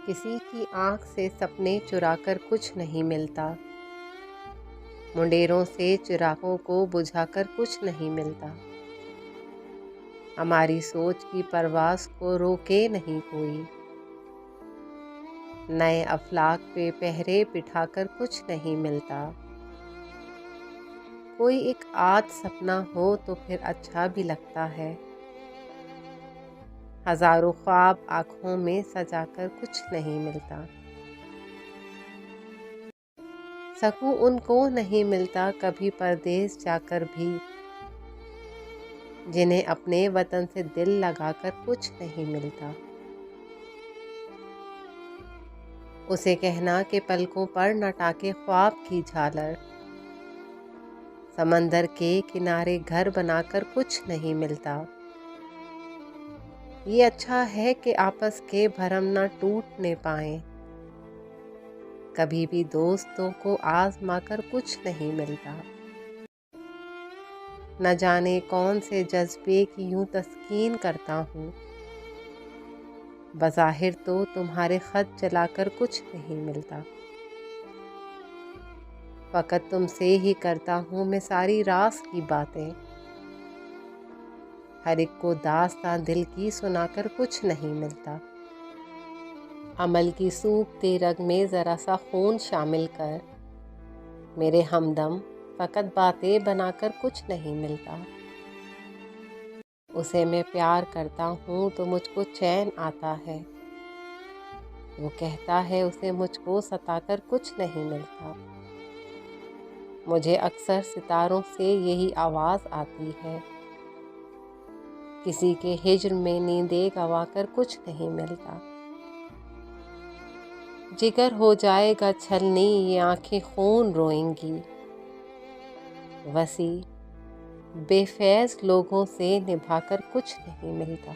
किसी की आंख से सपने चुराकर कुछ नहीं मिलता। मुंडेरों से चिरागों को बुझाकर कुछ नहीं मिलता। हमारी सोच की परवास को रोके नहीं कोई। नए अफलाक पे पहरे बिठाकर कुछ नहीं मिलता। कोई एक आध सपना हो तो फिर अच्छा भी लगता है। हजारों ख्वाब आंखों में सजाकर कुछ नहीं मिलता। सकूं उनको नहीं मिलता कभी परदेस जाकर भी, जिन्हें अपने वतन से दिल लगाकर कुछ नहीं मिलता। उसे कहना कि पलकों पर न टाके ख्वाब की झालर, समंदर के किनारे घर बनाकर कुछ नहीं मिलता। ये अच्छा है कि आपस के भरम न टूटने पाए, कभी भी दोस्तों को आजमा कर कुछ नहीं मिलता। न जाने कौन से जज्बे की यूं तस्कीन करता हूँ, बज़ाहिर तो तुम्हारे खत जलाकर कुछ नहीं मिलता। फ़कत तुमसे ही करता हूँ मैं सारी रास की बातें, हर एक को दास्तां दिल की सुनाकर कुछ नहीं मिलता। अमल की सूखते रग में ज़रा सा खून शामिल कर, मेरे हमदम फ़कत बातें बनाकर कुछ नहीं मिलता। उसे मैं प्यार करता हूँ तो मुझको चैन आता है, वो कहता है उसे मुझको सताकर कुछ नहीं मिलता। मुझे अक्सर सितारों से यही आवाज़ आती है, किसी के हिज्र में नींदें गवाकर कुछ नहीं मिलता। जिगर हो जाएगा छलनी ये आंखें खून रोएंगी, वसी बेफैज़ लोगों से निभाकर कुछ नहीं मिलता।